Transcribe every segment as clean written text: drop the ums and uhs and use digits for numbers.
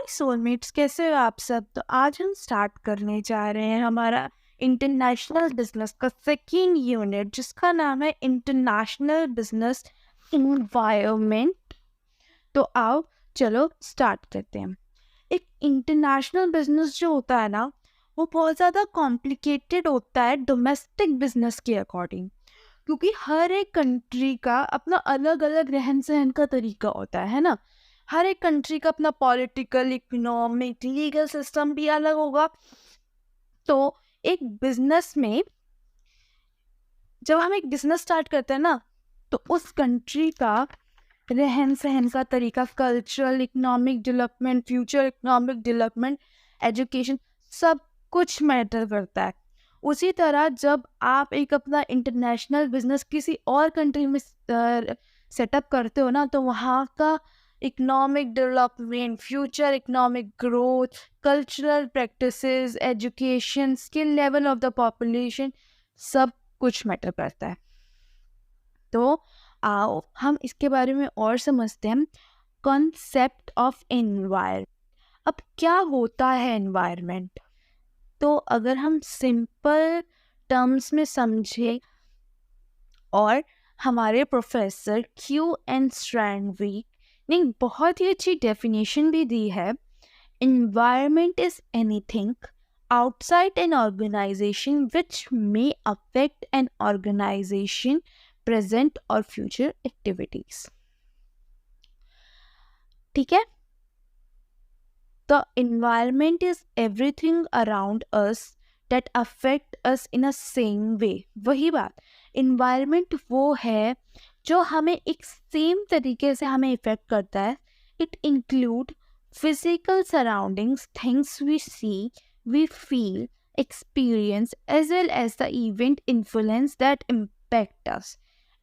Soulmates, कैसे हो आप सब? तो आज हम स्टार्ट करने जा रहे हैं हमारा इंटरनेशनल बिजनेस का सेकेंड यूनिट, जिसका नाम है इंटरनेशनल बिजनेस इन्वायरमेंट। तो आओ, चलो स्टार्ट करते हैं। एक इंटरनेशनल बिजनेस जो होता है ना, वो बहुत ज़्यादा कॉम्प्लिकेटेड होता है डोमेस्टिक बिजनेस के अकॉर्डिंग, क्योंकि हर एक कंट्री का अपना अलग अलग रहन सहन का तरीका होता है ना। हर एक कंट्री का अपना पॉलिटिकल, इकोनॉमिक, लीगल सिस्टम भी अलग होगा। तो एक बिजनेस में जब हम एक बिजनेस स्टार्ट करते हैं ना, तो उस कंट्री का रहन सहन का तरीका, cultural, economic development, future economic development, education, सब कुछ मैटर करता है। उसी तरह जब आप एक अपना इंटरनेशनल बिजनेस किसी और कंट्री में सेटअप करते हो ना, तो वहाँ का economic development, future economic growth, cultural practices, education, skill level of the population, सब कुछ मैटर करता है। तो आओ हम इसके बारे में और समझते हैं। Concept of environment. अब क्या होता है एनवायरनमेंट? तो अगर हम सिंपल टर्म्स में समझे, और हमारे प्रोफेसर Q.N. स्ट्रैनविक ने बहुत ही अच्छी डेफिनेशन भी दी है। Environment is anything outside an organization which may affect an organization present or future activities। ठीक है, the environment is everything around us that affect us in a same way। वही बात, environment वो है जो हमें एक सेम तरीके से हमें इफेक्ट करता है। it include physical surroundings, things we see, we feel, experience, as well as the event influence that impact us।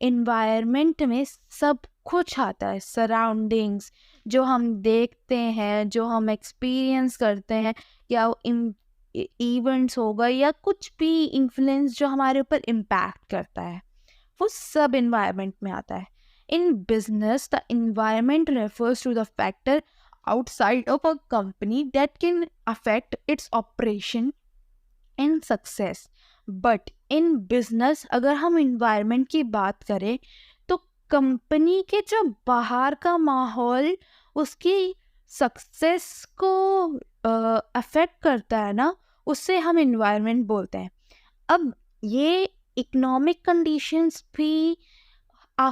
environment में सब कुछ आता है। सराउंडिंग्स, जो हम देखते हैं, जो हम एक्सपीरियंस करते हैं, या इवेंट्स होगा, या कुछ भी इन्फ्लुएंस जो हमारे ऊपर इम्पैक्ट करता है, वो सब इन्वायरमेंट में आता है। In business the environment refers to the factor outside of a company that can affect its operation and success। but in business अगर हम environment की बात करें, तो कंपनी के जो बाहर का माहौल उसकी सक्सेस को अफेक्ट करता है ना, उससे हम environment बोलते हैं। अब ये इकोनॉमिक कंडीशंस भी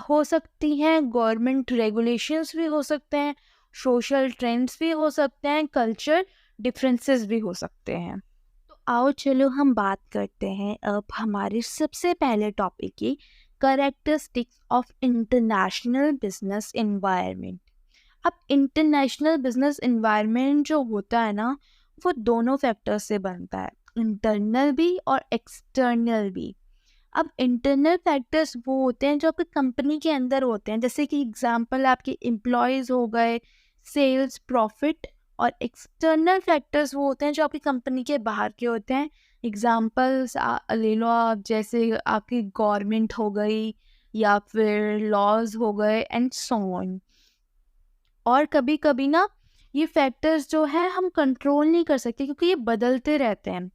हो सकती हैं, गवर्नमेंट रेगुलेशंस भी हो सकते हैं, सोशल ट्रेंड्स भी हो सकते हैं, कल्चर डिफरेंसेस भी हो सकते हैं। तो आओ चलो हम बात करते हैं अब हमारे सबसे पहले टॉपिक की, characteristics of international business environment. अब इंटरनेशनल बिजनेस एनवायरनमेंट जो होता है ना, वो दोनों फैक्टर से बनता है, इंटरनल भी और एक्सटर्नल भी। अब इंटरनल फैक्टर्स वो होते हैं जो आपकी कंपनी के अंदर होते हैं, जैसे कि एग्जांपल आपके एम्प्लॉयज़ हो गए, सेल्स, प्रॉफिट। और एक्सटर्नल फैक्टर्स वो होते हैं जो आपकी कंपनी के बाहर के होते हैं। एग्जांपल्स ले लो आप, जैसे आपकी गवर्नमेंट हो गई, या फिर लॉज हो गए, एंड सो ऑन। और कभी कभी ना ये फैक्टर्स जो है हम कंट्रोल नहीं कर सकते, क्योंकि ये बदलते रहते हैं।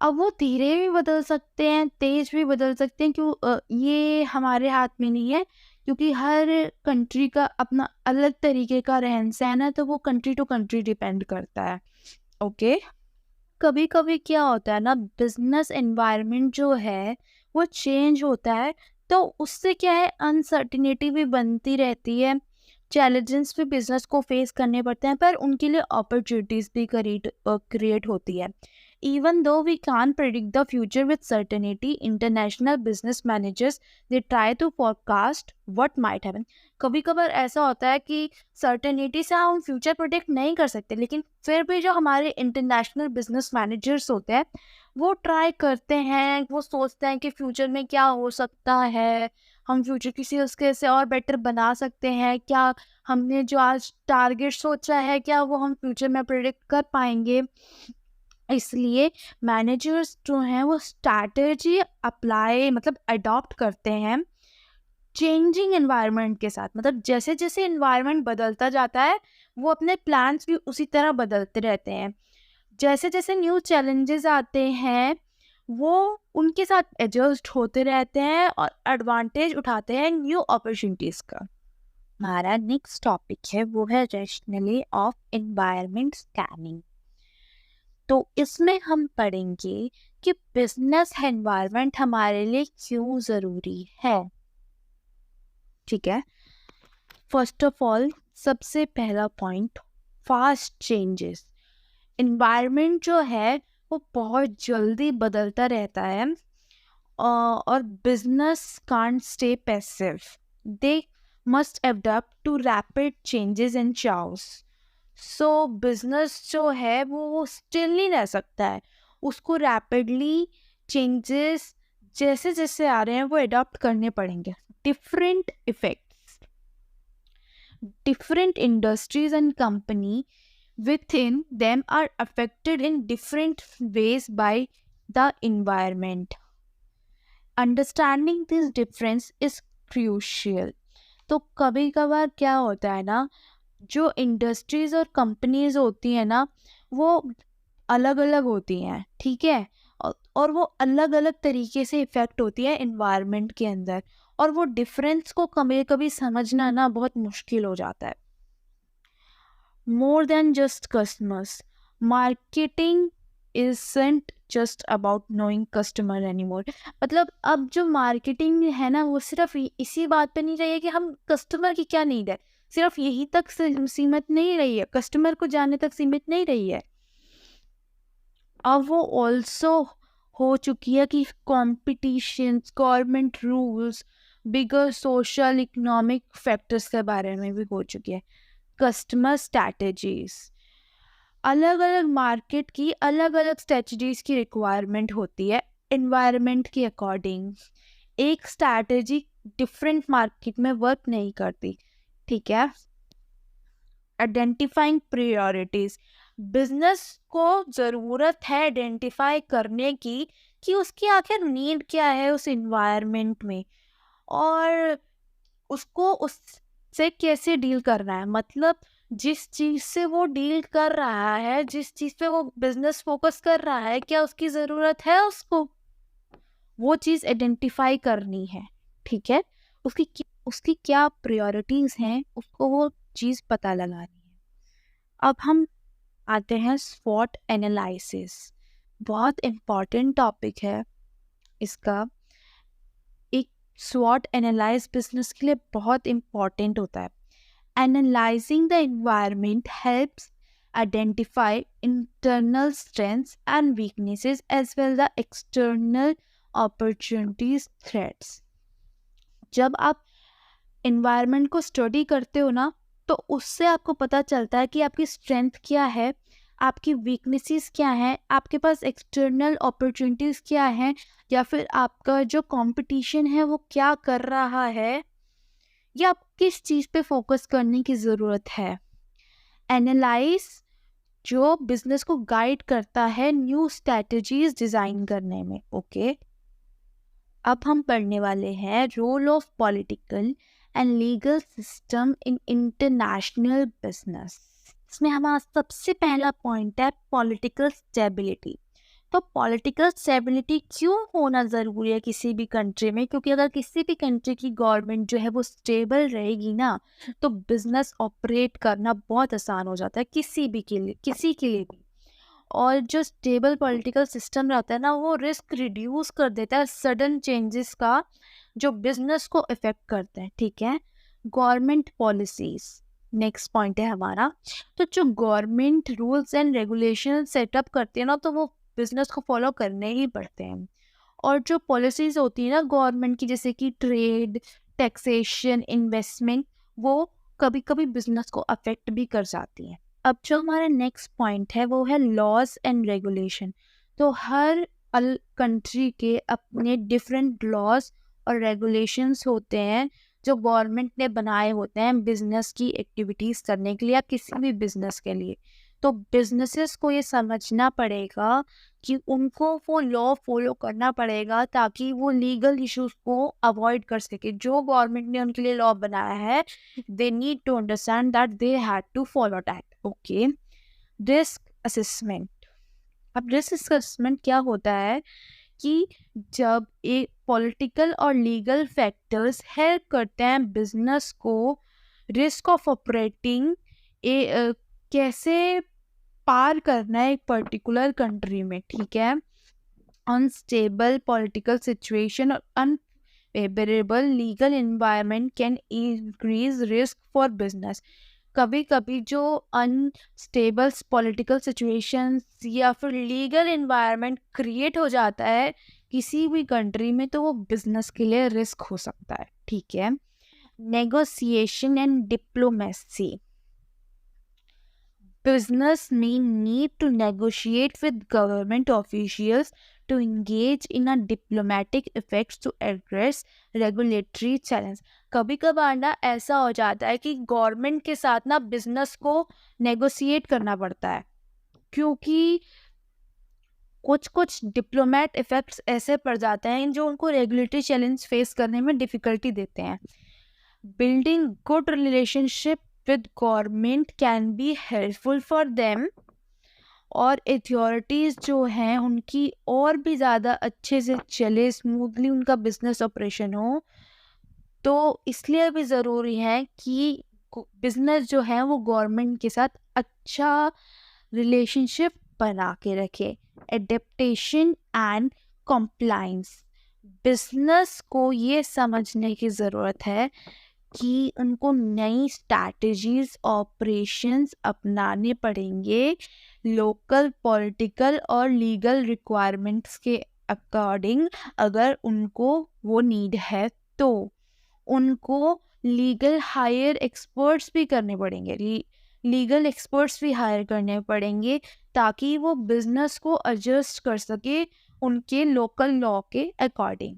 अब वो धीरे भी बदल सकते हैं, तेज भी बदल सकते हैं, ये हमारे हाथ में नहीं है, क्योंकि हर कंट्री का अपना अलग तरीके का रहन सहन है, तो वो कंट्री टू कंट्री डिपेंड करता है। ओके, कभी कभी क्या होता है ना, बिजनेस एनवायरनमेंट जो है वो चेंज होता है, तो उससे क्या है, अनसर्टिनिटी भी बनती रहती है, चैलेंजेस भी बिजनेस को फेस करने पड़ते हैं, पर उनके लिए अपॉर्चुनिटीज भी क्रिएट होती है। Even though we can't predict the future with certainty, international business managers they try to forecast what might happen। कभी कभार ऐसा होता है कि सर्टेनिटी से हम फ्यूचर प्रोडिक्ट नहीं कर सकते, लेकिन फिर भी जो हमारे इंटरनेशनल बिजनेस मैनेजर्स होते हैं, वो ट्राई करते हैं, वो सोचते हैं कि फ्यूचर में क्या हो सकता है, हम फ्यूचर किसी उसके से और बेटर बना सकते हैं क्या, हमने जो आज टारगेट सोचा है क्या वो हम फ्यूचर में प्रेडिक्ट कर पाएंगे। इसलिए मैनेजर्स जो हैं वो स्ट्रैटेजी अप्लाई, मतलब अडॉप्ट करते हैं चेंजिंग एनवायरनमेंट के साथ। मतलब जैसे जैसे एनवायरनमेंट बदलता जाता है, वो अपने प्लान्स भी उसी तरह बदलते रहते हैं। जैसे जैसे न्यू चैलेंजेस आते हैं वो उनके साथ एडजस्ट होते रहते हैं और एडवांटेज उठाते हैं न्यू अपॉर्चुनिटीज का। हमारा नेक्स्ट टॉपिक है वो है रैशनली ऑफ एनवायरनमेंट स्कैनिंग। तो इसमें हम पढ़ेंगे कि बिजनेस एनवायरनमेंट हमारे लिए क्यों ज़रूरी है। ठीक है, फर्स्ट ऑफ ऑल सबसे पहला पॉइंट, फास्ट चेंजेस। एनवायरनमेंट जो है वो बहुत जल्दी बदलता रहता है और business can't stay passive, they must adopt to rapid changes and chaos. So business जो है वो स्टिल नहीं रह सकता है, उसको रैपिडली चेंजेस जैसे जैसे आ रहे हैं वो अडॉप्ट करने पड़ेंगे। Different effects, different industries and company within them are affected in different ways by the environment. Understanding this difference is crucial. तो कभी कभार क्या होता है ना, जो इंडस्ट्रीज और कंपनीज होती है ना वो अलग अलग होती हैं, ठीक है, और वो अलग अलग तरीके से इफ़ेक्ट होती है इन्वायरमेंट के अंदर, और वो डिफरेंस को कभी कभी समझना ना बहुत मुश्किल हो जाता है। More than just customers, marketing isn't just about knowing customer anymore। मतलब अब जो मार्केटिंग है ना वो सिर्फ इसी बात पे नहीं रही है कि हम कस्टमर की क्या नीड है, सिर्फ यही तक सीमित नहीं रही है, कस्टमर को जानने तक सीमित नहीं रही है। अब वो ऑल्सो हो चुकी है कि कॉम्पिटिशन, गवर्नमेंट रूल्स, बिगर सोशल इकोनॉमिक फैक्टर्स के बारे में भी हो चुकी है। कस्टमर स्ट्रैटेजीज, अलग अलग मार्केट की अलग अलग स्ट्रैटेजीज की रिक्वायरमेंट होती है एनवायरनमेंट के अकॉर्डिंग। एक स्ट्रैटेजी डिफरेंट मार्केट में वर्क नहीं करती, ठीक है। आइडेंटिफाइंग प्रायोरिटीज, बिजनेस को ज़रूरत है आइडेंटिफाई करने की कि उसकी आखिर नीड क्या है उस इन्वायरमेंट में, और उसको उससे कैसे डील करना है। मतलब जिस चीज़ से वो डील कर रहा है, जिस चीज़ पे वो बिजनेस फोकस कर रहा है, क्या उसकी ज़रूरत है उसको, वो चीज़ आइडेंटिफाई करनी है, ठीक है। उसकी क्या प्रायोरिटीज़ हैं उसको वो चीज़ पता लगानी है। अब हम आते हैं स्वॉट एनालिसिस, बहुत इम्पॉर्टेंट टॉपिक है इसका। एक स्वॉट एनालाइज बिजनेस के लिए बहुत इम्पॉर्टेंट होता है। Analysing the environment helps identify internal strengths and weaknesses as well the external opportunities threats. जब आप एनवायरनमेंट को स्टडी करते हो ना तो उससे आपको पता चलता है कि आपकी स्ट्रेंथ क्या है, आपकी वीकनेसेस क्या हैं, आपके पास एक्सटर्नल अपॉर्चुनिटीज़ क्या हैं, या फिर आपका जो कंपटीशन है वो क्या कर रहा है, या आप किस चीज़ पे फोकस करने की ज़रूरत है। एनालाइज जो बिजनेस को गाइड करता है न्यू स्ट्रैटेजीज डिज़ाइन करने में। ओके, अब हम पढ़ने वाले हैं role of political and legal system in international business. इसमें हमारा सबसे पहला पॉइंट है पॉलिटिकल स्टेबिलिटी। तो पॉलिटिकल स्टेबिलिटी क्यों होना ज़रूरी है किसी भी कंट्री में, क्योंकि अगर किसी भी कंट्री की गवर्नमेंट जो है वो स्टेबल रहेगी ना तो बिजनेस ऑपरेट करना बहुत आसान हो जाता है किसी के लिए भी। और जो स्टेबल पॉलिटिकल सिस्टम रहता है ना वो रिस्क रिड्यूस कर देता है सडन चेंजेस का जो बिजनेस को इफेक्ट करते हैं, ठीक है। गवर्नमेंट पॉलिसीज नेक्स्ट पॉइंट है हमारा। तो जो government rules and regulation setup करती है ना तो वो बिजनेस को फॉलो करने ही पड़ते हैं। और जो पॉलिसीज होती है ना गवर्नमेंट की, जैसे कि ट्रेड, टैक्सेशन, इन्वेस्टमेंट, वो कभी कभी बिजनेस को अफेक्ट भी कर जाती हैं। अब जो हमारा नेक्स्ट पॉइंट है वो है लॉज एंड रेगुलेशन। तो हर कंट्री के अपने डिफरेंट लॉज और रेगुलेशंस होते हैं जो गवर्नमेंट ने बनाए होते हैं बिजनेस की एक्टिविटीज़ करने के लिए या किसी भी बिजनेस के लिए। तो बिजनेसेस को ये समझना पड़ेगा कि उनको वो लॉ फॉलो करना पड़ेगा ताकि वो लीगल इश्यूज को अवॉइड कर सके। जो गवर्नमेंट ने उनके लिए लॉ बनाया है, they need to understand that they had to follow that. Okay, risk assessment. अब रिस्क असेसमेंट क्या होता है कि जब एक पॉलिटिकल और लीगल फैक्टर्स हेल्प करते हैं बिजनेस को रिस्क ऑफ ऑपरेटिंग कैसे पार करना है एक पर्टिकुलर कंट्री में, ठीक है। अनस्टेबल पॉलिटिकल सिचुएशन और unfavourable legal environment can increase risk for business. कभी कभी जो अनस्टेबल पॉलिटिकल सिचुएशंस या फिर लीगल एनवायरनमेंट क्रिएट हो जाता है किसी भी कंट्री में, तो वो बिजनेस के लिए रिस्क हो सकता है, ठीक है। Negotiation and diplomacy. Business may need to negotiate with government officials to engage in a diplomatic effects to address regulatory challenge। कभी कभार ना ऐसा हो जाता है कि गवर्नमेंट के साथ ना बिजनेस को नेगोशिएट करना पड़ता है, क्योंकि कुछ डिप्लोमेट इफेक्ट्स ऐसे पड़ जाते हैं जो उनको रेगुलेटरी चैलेंज फेस करने में डिफिकल्टी देते हैं। Building good relationship with government can be helpful for them, और अथॉरिटीज़ जो हैं उनकी और भी ज़्यादा अच्छे से चले, स्मूथली उनका बिजनेस ऑपरेशन हो, तो इसलिए भी ज़रूरी है कि बिजनेस जो है वो गवर्नमेंट के साथ अच्छा रिलेशनशिप बना के रखे। Adaptation and compliance. बिजनेस को ये समझने की ज़रूरत है कि उनको नई स्ट्रैटेजीज ऑपरेशंस अपनाने पड़ेंगे लोकल पॉलिटिकल और लीगल रिक्वायरमेंट्स के अकॉर्डिंग। अगर उनको वो नीड है तो उनको लीगल हायर एक्सपर्ट्स भी करने पड़ेंगे, लीगल एक्सपर्ट्स भी हायर करने पड़ेंगे ताकि वो बिजनेस को एडजस्ट कर सके उनके लोकल लॉ के अकॉर्डिंग।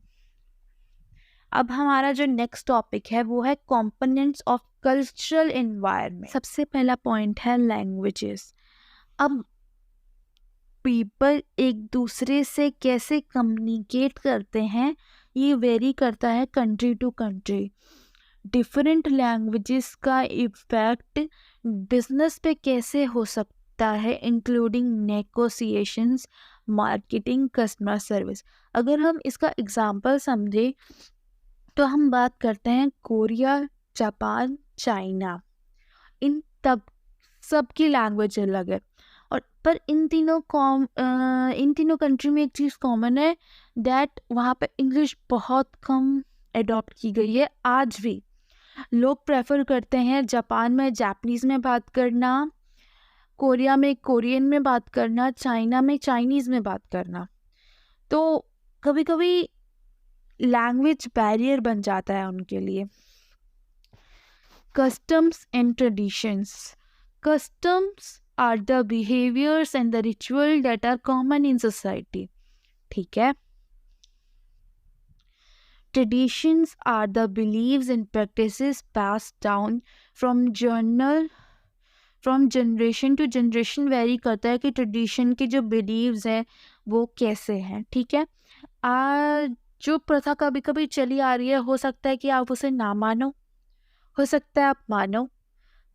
अब हमारा जो नेक्स्ट टॉपिक है वो है कंपोनेंट्स ऑफ कल्चरल एनवायरनमेंट। सबसे पहला पॉइंट है लैंग्वेजेस। अब पीपल एक दूसरे से कैसे कम्युनिकेट करते हैं ये वेरी करता है country to country. Different languages का इफेक्ट बिजनेस पे कैसे हो सकता है, including negotiations, marketing, customer service. अगर हम इसका एग्जांपल समझें तो हम बात करते हैं कोरिया, जापान, चाइना, इन तब सबकी लैंग्वेज अलग है, और पर इन तीनों कंट्री में एक चीज़ कॉमन है, दैट वहाँ पे इंग्लिश बहुत कम अडॉप्ट की गई है। आज भी लोग प्रेफर करते हैं जापान में जापानीज़ में बात करना, कोरिया में कोरियन में बात करना, चाइना में चाइनीज़ में बात करना। तो कभी कभी लैंग्वेज बैरियर बन जाता है उनके लिए। Customs and traditions. Customs are the behaviours and the ritual that are common in society, ठीक है। Traditions are the beliefs and practices pass down from generation to generation. Vary करता है कि ट्रेडिशन के जो बिलीव्स हैं वो कैसे हैं, ठीक है। जो प्रथा कभी कभी चली आ रही है, हो सकता है कि आप उसे ना मानो, हो सकता है आप मानो,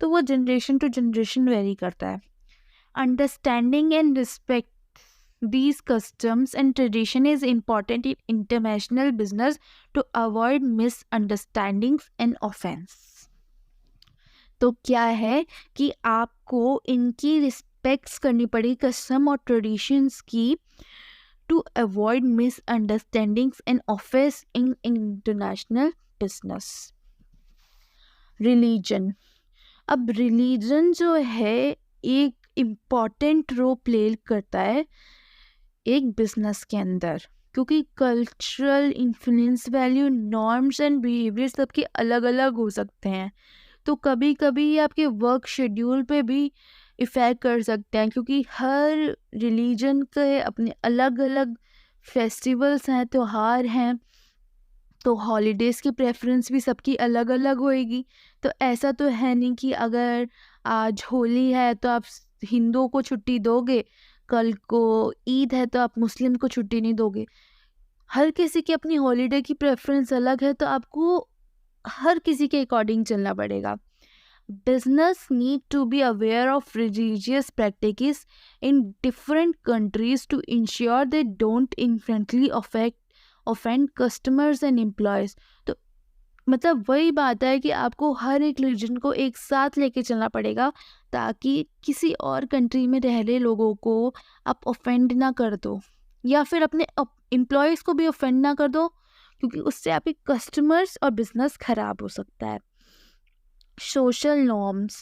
तो वो जनरेशन टू जनरेशन वेरी करता है। Understanding and respect these customs and tradition is important in international business to avoid misunderstandings and offense। तो क्या है कि आपको इनकी रिस्पेक्ट्स करनी पड़ेगी, कस्टम और ट्रेडिशंस की, to avoid misunderstandings and offense in international business। Religion. अब रिलीजन जो है एक इम्पॉर्टेंट रोल प्ले करता है एक बिजनेस के अंदर, क्योंकि cultural influence, value, norms and behaviour सबके अलग अलग हो सकते हैं। तो कभी कभी ये आपके वर्क शेड्यूल पे भी इफ़ेक्ट कर सकते हैं, क्योंकि हर रिलीजन के अपने अलग अलग फेस्टिवल्स हैं, त्यौहार हैं, तो हॉलीडेज़ की प्रेफरेंस भी सबकी अलग अलग होएगी। तो ऐसा तो है नहीं कि अगर आज होली है तो आप हिंदुओं को छुट्टी दोगे कल को ईद है तो आप मुस्लिम को छुट्टी नहीं दोगे। हर किसी की अपनी हॉलीडे की प्रेफरेंस अलग है, तो आपको हर किसी के अकॉर्डिंग चलना पड़ेगा। Business need to be aware of religious practices in different countries to ensure they don't inherently offend customers and employees. तो मतलब वही बात है कि आपको हर एक रिलीजन को एक साथ लेके चलना पड़ेगा, ताकि किसी और कंट्री में रह रहे लोगों को आप ऑफेंड ना कर दो, या फिर अपने एम्प्लॉयज़ को भी ऑफेंड ना कर दो, क्योंकि उससे आपके कस्टमर्स और बिजनेस खराब हो सकता है। Social norms.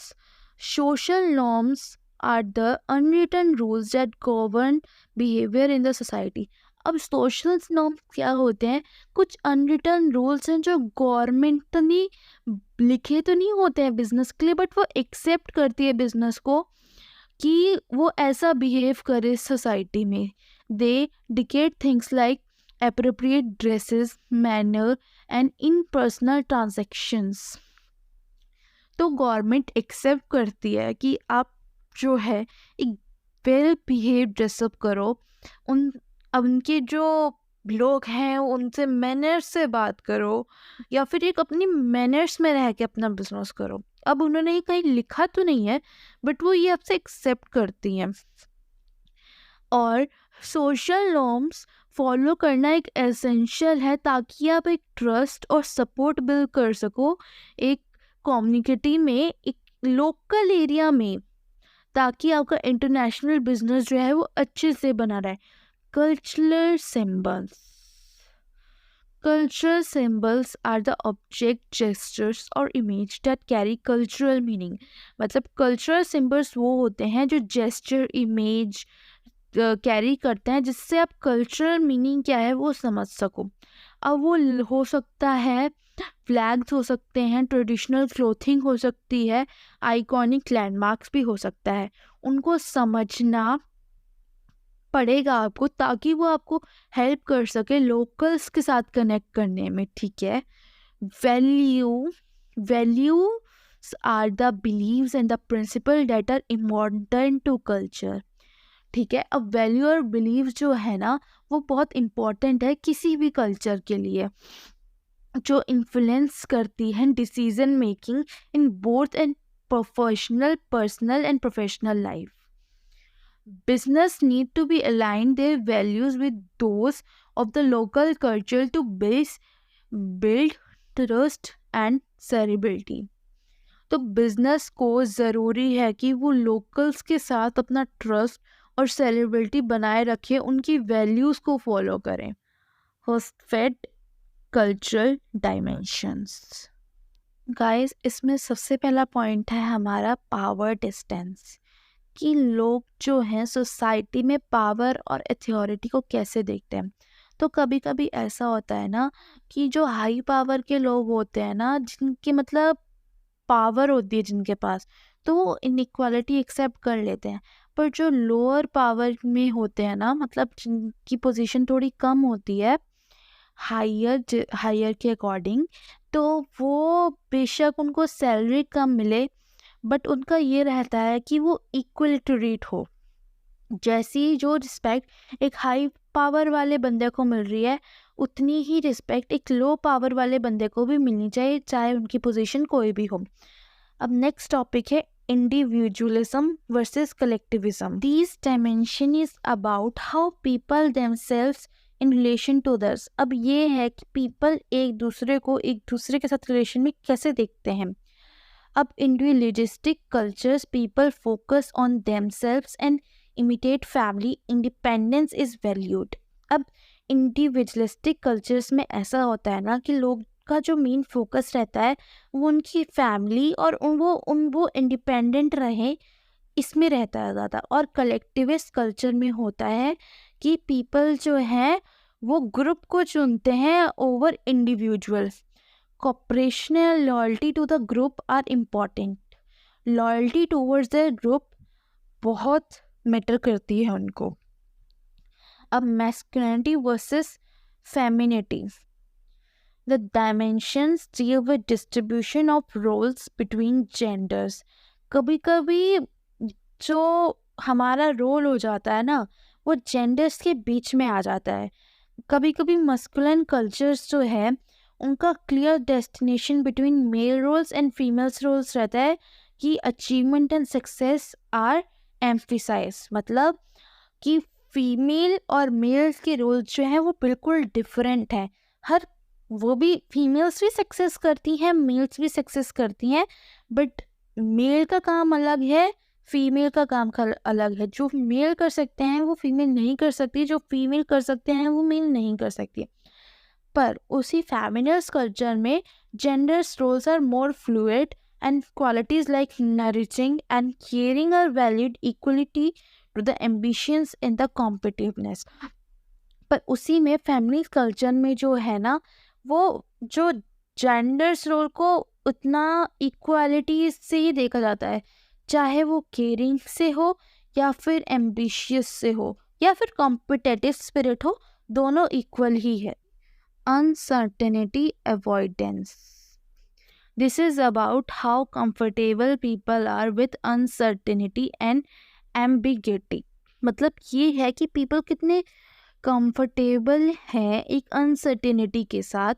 Social norms are the unwritten rules that govern behavior in the society. अब सोशल नॉर्म्स क्या होते हैं? कुछ अनरिटन रूल्स हैं जो गवर्नमेंट ने लिखे तो नहीं होते हैं बिजनेस के लिए, बट वो एक्सेप्ट करती है बिजनेस को कि वो ऐसा बिहेव करे सोसाइटी में। They dictate things like appropriate dresses, manner and in personal transactions. तो गवर्नमेंट एक्सेप्ट करती है कि आप जो है एक वेल बिहेव ड्रेसअप करो, उनके जो लोग हैं उनसे मैनर्स से बात करो, या फिर एक अपनी मैनर्स में रह के अपना बिजनेस करो। अब उन्होंने ये कहीं लिखा तो नहीं है, बट वो ये आपसे एक्सेप्ट करती हैं। और सोशल नॉर्म्स फॉलो करना एक एसेंशियल है, ताकि आप एक ट्रस्ट और सपोर्ट बिल्ड कर सको एक कम्युनिटी में, एक लोकल एरिया में, ताकि आपका इंटरनेशनल बिजनेस जो है वो अच्छे से बना रहे। Cultural symbols. Cultural symbols are the object, gestures और image that carry cultural meaning. मतलब cultural symbols वो होते हैं जो gesture, image कैरी करते हैं, जिससे आप कल्चरल मीनिंग क्या है वो समझ सको। अब वो हो सकता है फ्लैग्स हो सकते हैं, ट्रेडिशनल क्लोथिंग हो सकती है, आइकॉनिक लैंडमार्क्स भी हो सकता है। उनको समझना पड़ेगा आपको, ताकि वो आपको हेल्प कर सके लोकल्स के साथ कनेक्ट करने में, ठीक है। Values are the beliefs and the principle that are important to culture, ठीक है। अब वैल्यू और बिलीव जो है ना वो बहुत इम्पोर्टेंट है किसी भी कल्चर के लिए, जो इन्फ्लुएंस करती है decision making in both and personal and professional life. Business need to be aligned their values with those of the local culture to build trust and credibility. तो बिजनेस को ज़रूरी है कि वो लोकल्स के साथ अपना ट्रस्ट और सेलिब्रिटी बनाए रखें, उनकी वैल्यूज़ को फॉलो करें। First cultural dimensions. गाइस, इसमें सबसे पहला पॉइंट है हमारा पावर डिस्टेंस, कि लोग जो हैं सोसाइटी में पावर और अथॉरिटी को कैसे देखते हैं। तो कभी कभी ऐसा होता है ना कि जो हाई पावर के लोग होते हैं ना, जिनके मतलब पावर होती है जिनके पास, तो वो इनइक्वालिटी एक्सेप्ट कर लेते हैं। पर जो लोअर पावर में होते हैं ना, मतलब जिनकी पोजीशन थोड़ी कम होती है हायर के अकॉर्डिंग, तो वो बेशक उनको सैलरी कम मिले, बट उनका ये रहता है कि वो इक्वल ट्रीट हो। जैसी जो रिस्पेक्ट एक हाई पावर वाले बंदे को मिल रही है, उतनी ही रिस्पेक्ट एक लो पावर वाले बंदे को भी मिलनी चाहिए, चाहे उनकी पोजीशन कोई भी हो। अब नेक्स्ट टॉपिक है individualism versus collectivism. This dimension is about how people themselves in relation to others. अब ये है कि पीपल एक दूसरे को एक दूसरे के साथ रिलेशन में कैसे देखते हैं। अब individualistic cultures people focus on themselves and imitate family independence is valued. अब इंडिविजुअलिस्टिक कल्चर्स में ऐसा होता है ना कि लोग का जो मेन फोकस रहता है वो उनकी फैमिली और वो इंडिपेंडेंट रहे, इसमें रहता है ज़्यादा। और कलेक्टिविस्ट कल्चर में होता है कि पीपल जो हैं वो ग्रुप को चुनते हैं over individuals. Corporational loyalty to the group are important. Loyalty towards the group बहुत मैटर करती है उनको। अब masculinity versus femininity. The dimensions deal with distribution of roles between genders. कभी कभी जो हमारा रोल हो जाता है ना, वो जेंडर्स के बीच में आ जाता है। कभी कभी मस्कुलिन कल्चर्स जो है उनका clear destination between male roles and females roles रहता है कि achievement and success are emphasise, मतलब कि फीमेल और मेल्स के रोल्स जो हैं वो बिल्कुल डिफरेंट हैं। हर वो भी फीमेल्स भी सक्सेस करती हैं, मेल्स भी सक्सेस करती हैं, बट मेल का काम अलग है, फीमेल का काम अलग है। जो मेल कर सकते हैं वो फीमेल नहीं कर सकती, जो फीमेल कर सकते हैं वो मेल नहीं कर सकती। पर उसी फेमिनिस्ट कल्चर में genders roles are more fluid and qualities like nurturing and caring are valued equality to the ambitions in the competitiveness. पर उसी में फेमिनिस्ट कल्चर में जो है ना, वो जो जेंडर्स रोल को उतना इक्वालिटी से ही देखा जाता है, चाहे वो केयरिंग से हो या फिर एम्बिशियस से हो या फिर कॉम्पिटिटिव स्पिरिट हो, दोनों इक्वल ही है। Uncertainty avoidance. This is about how comfortable people are with uncertainty and ambiguity. मतलब ये है कि people कितने comfortable हैं एक uncertainty के साथ.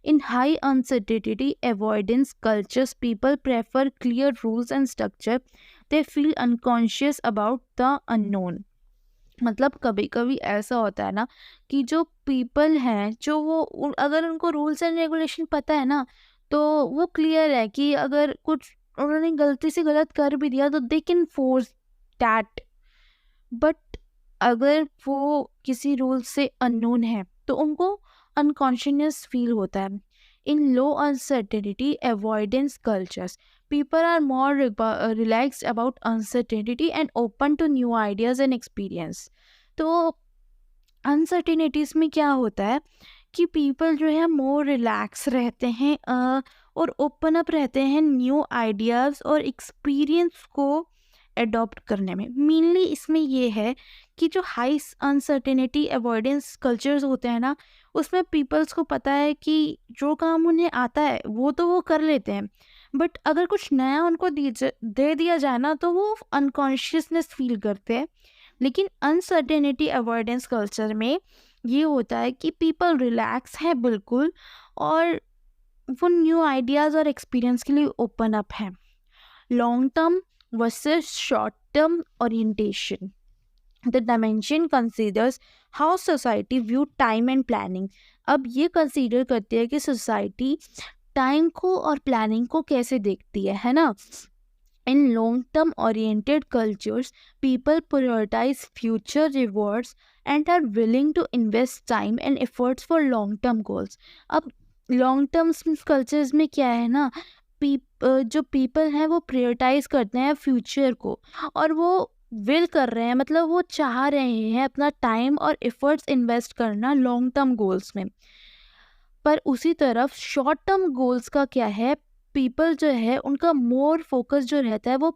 In high uncertainty avoidance cultures, people prefer clear rules and structure. They feel unconscious about the unknown. मतलब कभी कभी ऐसा होता है ना कि जो पीपल हैं जो वो अगर उनको रूल्स एंड रेगुलेशन पता है ना, तो वो क्लियर है कि अगर कुछ उन्होंने गलती से गलत कर भी दिया तो they can force that. But अगर वो किसी रूल से अननोन है तो उनको अनकॉन्शियस फील होता है। In low uncertainty avoidance cultures, people are more relaxed about uncertainty and open to new ideas and experience. तो अनसर्टेनिटीज में क्या होता है कि पीपल जो है मोर रिलैक्स रहते हैं और ओपन अप रहते हैं न्यू आइडियाज़ और एक्सपीरियंस को अडॉप्ट करने में। मेनली इसमें ये है कि जो हाई अनसर्टेनिटी अवॉइडेंस कल्चर्स होते हैं ना, उसमें पीपल्स को पता है कि जो काम उन्हें आता है वो तो वो कर लेते हैं, बट अगर कुछ नया उनको दे दिया जाए ना तो वो अनकॉन्शियसनेस फील करते हैं। लेकिन अनसर्टेनिटी अवॉइडेंस कल्चर में ये होता है कि पीपल रिलैक्स है बिल्कुल और वो न्यू आइडियाज़ और एक्सपीरियंस के लिए ओपन अप है। Long term versus short term orientation, the dimension considers how society view time and planning. अब ये कंसीडर करती है कि सोसाइटी टाइम को और प्लानिंग को कैसे देखती है ना। In long term oriented cultures people prioritise future rewards and are willing to invest time and efforts for long term goals. अब लॉन्ग टर्म कल्चर्स में क्या है ना, जो पीपल हैं वो प्रायोरिटाइज करते हैं फ्यूचर को और वो विल कर रहे हैं, मतलब वो चाह रहे हैं अपना टाइम और एफर्ट्स इन्वेस्ट करना लॉन्ग टर्म गोल्स में। पर उसी तरफ शॉर्ट टर्म गोल्स का क्या है, पीपल जो है उनका मोर फोकस जो रहता है वो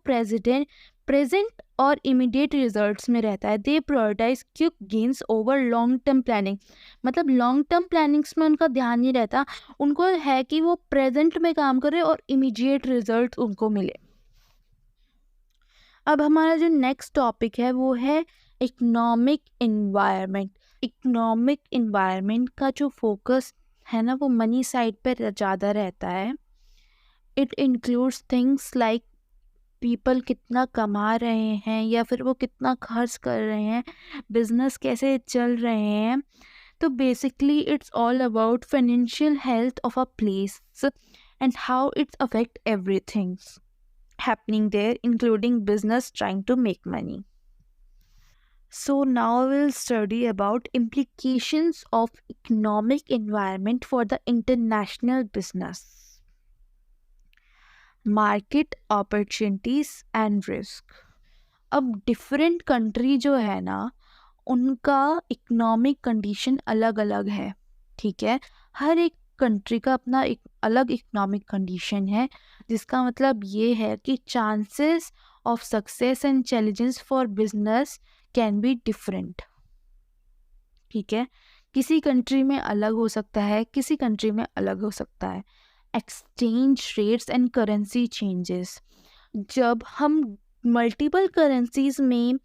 प्रेजेंट और इमीडिएट रिजल्ट्स में रहता है। They prioritize quick gains over long term planning, मतलब लॉन्ग टर्म प्लानिंग्स में उनका ध्यान नहीं रहता, उनको है कि वो प्रेजेंट में काम करे और इमीडिएट रिजल्ट उनको मिले। अब हमारा जो नेक्स्ट टॉपिक है वो है इकोनॉमिक इन्वायरमेंट। इकोनॉमिक इन्वायरमेंट का जो फोकस है ना वो मनी साइड पर ज़्यादा रहता है। It includes things like people कितना कमा रहे हैं या फिर वो कितना खर्च कर रहे हैं, बिजनेस कैसे चल रहे हैं। तो basically it's all about financial health of a place and how it's affect everything happening there, including business trying to make money. So now we'll study about implications of economic environment for the international business, market opportunities and risk. अब different country जो है ना उनका economic condition अलग अलग है, ठीक है। हर एक कंट्री का अपना एक अलग इकोनॉमिक कंडीशन है, जिसका मतलब ये है कि chances of success and challenges for business can be different, ठीक है। किसी कंट्री में अलग हो सकता है, किसी कंट्री में अलग हो सकता है। Exchange rates and currency changes, जब हम मल्टीपल करेंसीज में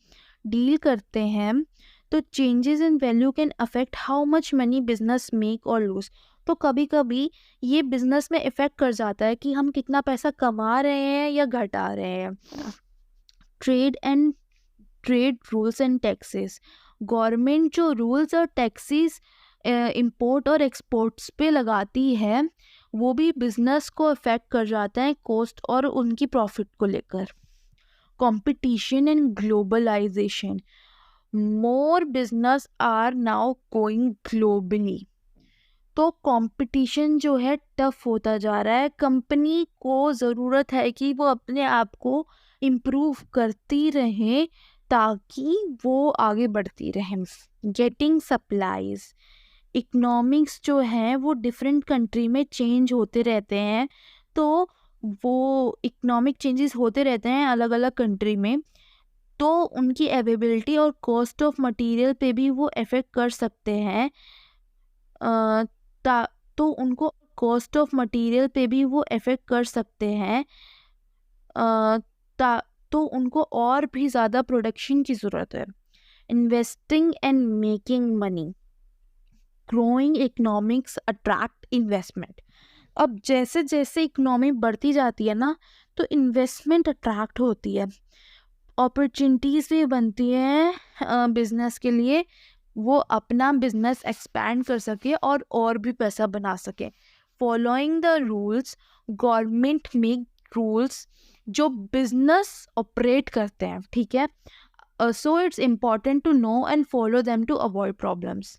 डील करते हैं तो changes in value can affect how much money business make और लूज। तो कभी कभी ये बिजनेस में इफेक्ट कर जाता है कि हम कितना पैसा कमा रहे हैं या घटा रहे हैं। Trade rules and taxes, government जो रूल्स और टैक्सेस इंपोर्ट और एक्सपोर्ट्स पे लगाती है वो भी बिजनेस को अफेक्ट कर जाता है कॉस्ट और उनकी प्रॉफिट को लेकर। Competition and globalisation, more business are now going globally. तो कंपटीशन जो है टफ होता जा रहा है, कंपनी को ज़रूरत है कि वो अपने आप को इम्प्रूव करती रहे ताकि वो आगे बढ़ती रहें। गेटिंग सप्लाईज, इकोनॉमिक्स जो है वो डिफरेंट कंट्री में चेंज होते रहते हैं, तो वो इकोनॉमिक चेंजेस होते रहते हैं अलग अलग कंट्री में, तो उनकी अवेलेबिलिटी और कॉस्ट ऑफ मटेरियल पे भी वो इफ़ेक्ट कर सकते हैं। तो उनको कॉस्ट ऑफ मटेरियल पे भी वो इफ़ेक्ट कर सकते हैं, तो उनको और भी ज़्यादा प्रोडक्शन की ज़रूरत है। Investing and making money, growing economics attract investment. अब जैसे जैसे इकोनॉमी बढ़ती जाती है ना तो इन्वेस्टमेंट अट्रैक्ट होती है, अपॉर्चुनिटीज़ भी बनती हैं बिजनेस के लिए, वो अपना बिजनेस एक्सपैंड कर सके और भी पैसा बना सके। Following the rules, government make rules जो बिजनेस ऑपरेट करते हैं, ठीक है। So it's important to know and follow them to avoid problems.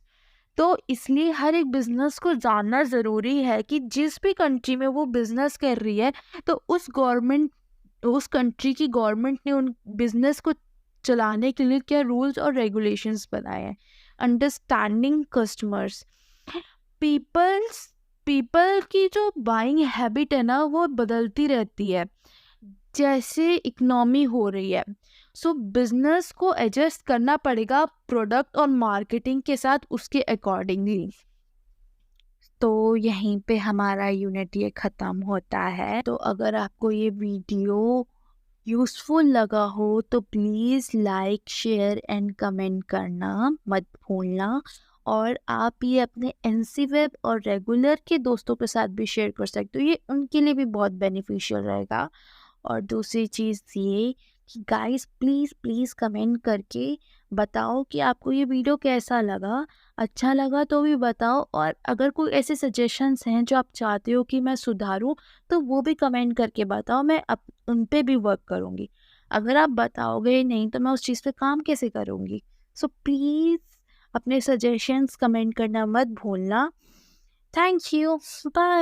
तो इसलिए हर एक बिजनेस को जानना ज़रूरी है कि जिस भी कंट्री में वो बिजनेस कर रही है तो उस कंट्री की गवर्नमेंट ने उन बिजनेस को चलाने के लिए क्या रूल्स और रेगुलेशंस बनाए हैं। अंडरस्टैंडिंग कस्टमर्स, पीपल की जो बाइंग हैबिट है ना वो बदलती रहती है जैसे इकोनॉमी हो रही है, सो बिजनेस को एडजस्ट करना पड़ेगा प्रोडक्ट और मार्केटिंग के साथ उसके अकॉर्डिंगली। तो यहीं पे हमारा यूनिट ये ख़त्म होता है। तो अगर आपको ये वीडियो यूज़फुल लगा हो तो please like share and comment करना मत भूलना, और आप ये अपने एनसी वेब और रेगुलर के दोस्तों के साथ भी शेयर कर सकते हो, ये उनके लिए भी बहुत बेनिफिशियल रहेगा। और दूसरी चीज़ ये कि गाइस प्लीज़ कमेंट करके बताओ कि आपको ये वीडियो कैसा लगा, अच्छा लगा तो भी बताओ, और अगर कोई ऐसे सजेशंस हैं जो आप चाहते हो कि मैं सुधारूं तो वो भी कमेंट करके बताओ, मैं उन पे भी वर्क करूंगी। अगर आप बताओगे नहीं तो मैं उस चीज़ पे काम कैसे करूंगी। सो प्लीज़ अपने सजेशंस कमेंट करना मत भूलना। Thank you, bye.